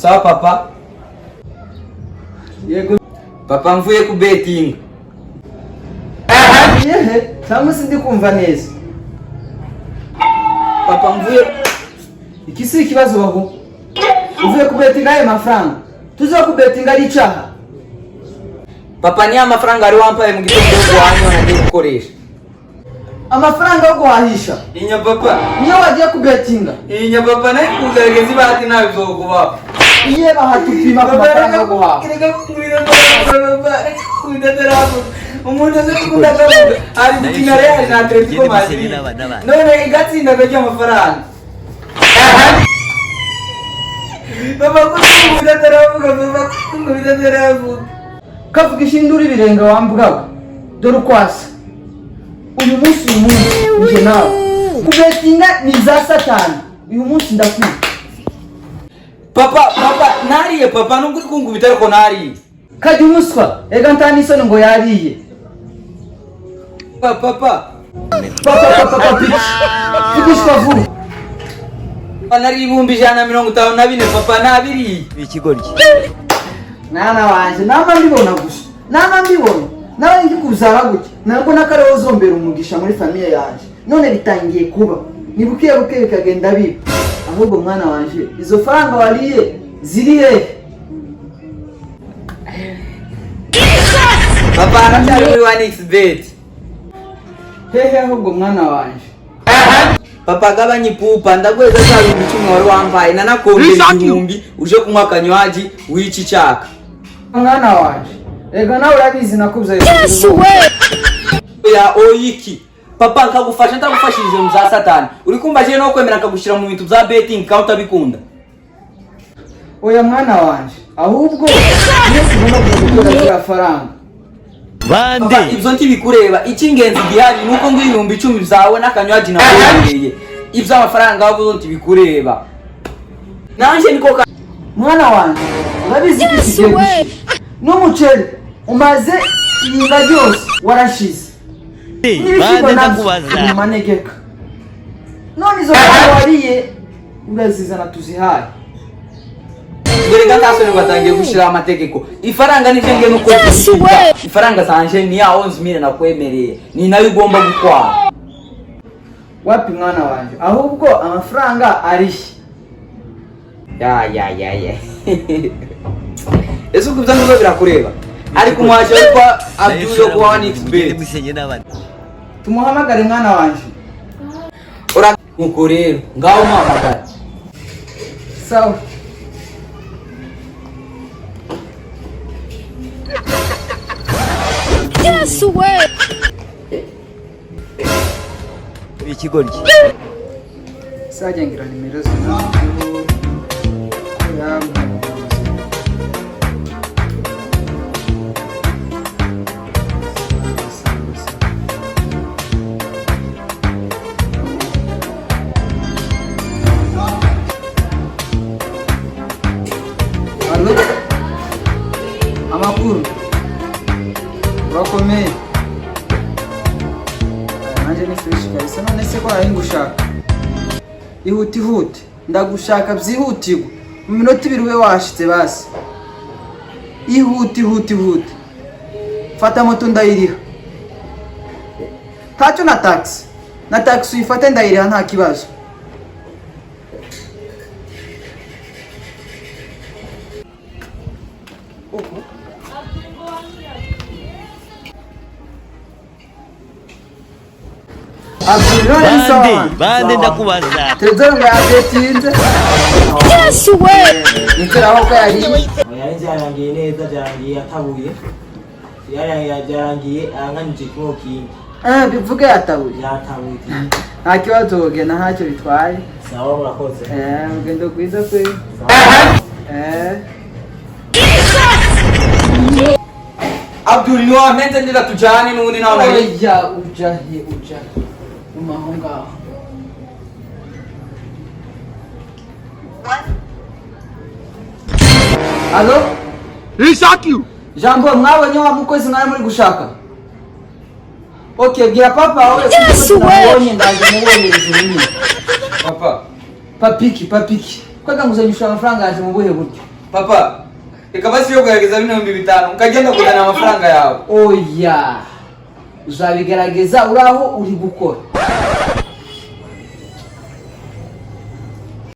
Sawa papa. Yego. Papa mvuye ku betinga. Yehe, cyangwa se ndi kumva neza. Papa mvuye. Iki si ikibazo baho. Uvuye ku betinga ayo mafaranga. Tuza ku betinga ari cyaha. Papa ni amafranga ari wampaye mu gitondo wanyu nagiye gukoresha. Amafaranga yo guhahisha. Inya papa. Niyo wagiye ku betinga. Inya papa naye kugaragaza ibati nabizokuba. Iye bahatupima ku mafaranga yo guhaha. Umuntu azikunda kavuga ari gukina Real na Atletico Madrid. None igatsinda gajya amafaranga. Baba kuvuga taravuga baba kuvuga taravuga. Kavuga ishindura ibirenga wambwawe. Dore ukwasa. Uyu munsi nje nawe. Kubetinga ni za satani. Uyu munsi ndakwiye. Papa nariye papa nubwo kungubita ariko nariye. Kajya umuswa. Ega ntani isoni ngo yariye. Papa. Fugishwa vuba. Nari 154 papa nabiri. Ikigoryi. Mwana wanje nama mbibona gusa. Nama mbibona. Nawe ngikuzara gutya. Nabwo nakareho zombera umugisha muri famille yanje. None bitangiye kuba. Nibukiye bikagenda biba. Ahubwo mwana wanje izo faranga wariye ziri he? Papa anacyari muri 1xbet. Hehe ahubwo mwana wanje. Papa gabanye pupa ndagweza za 10 wari wambaye nanakombera igihumbi uje kunywa kanywaji wici cyaka. Mwana wanje. Ega nawe urabizi nakubza ya oyiki. Papa nkagufasha ndagufashije mu za satani. Uri kumva je no kwemera nkagushira mu bintu bya betting counter bikunda. Oya mwana wanje. Ahubwo niyo tugomba gukora za faranga. Bande Ibyo ntibikureba icy'ingenzi gihari nuko ngo 10,000 zawe nakanywaji nakwongeye. Ibyo amafaranga wabo ntibikureba. Nanje niko Mwana wanje. Urabizi iki n'umuceri umaze inga byose warashize. bande ndakubaza Manegeka. None izo wariye urazizana tuzihaye. Berega ntasone batangiye gushira amategeko. Ifaranga nije ngiye nuko ifaranga sanje ni ya 11,000 nakwemereye. Ni nayo ugomba gutwara. Wapi mwana wanje? Ahubwo amafaranga arihe. Ya. Ezo kubza ngo birakureba. Ari kumwaje kwa Abdullo kwa 1xbet. Tumuhamagare mwana wanje. Ora nkuko rero ngaho mpamagara. Sawa. Yes way. ikigoryi. Sajengira nimero zina. Amakuru. Urakomeye. Nanje ni fresh kabisa none se ko arayingushaka. Ihute. Ndagushaka byihutirwa. Mu minota 2 ube washitse basi. Ihute. Fata moto ndayiriha. Tacho na taxi. Na taxi uyifate ndayiriha nta kibazo. Bande ndakubaza Trezor nga abetinze. Yes way. Niteraho ko yari. Yarenze yarangiye neza byarangiye atabuye. Yarangiye anganije ko kingi. Bivuge yatabuye. Yatabuye. Nta kibazo ogena ntacyo bitwaye. Sawa murakoze. Ugendo kwiza kwe. Abdul ni wamenze ndira tujani n'undi nawe nayo. Oya ujahe. Umahonga. Allo? Risaki. Jambo mwabonye wa mukozi mwari muri gushaka. Okay, gira papa aho nabonye ndaje mubonye izuri. Papa. Papiki. Kwaga nguzanyisha amafaranga yaje mu buhe buryo. Papa, reka basi yo kugerageza bino 5,000 ukagenda kuzana amafaranga yawe. Oya. Uzabigerageza uraho uri gukora.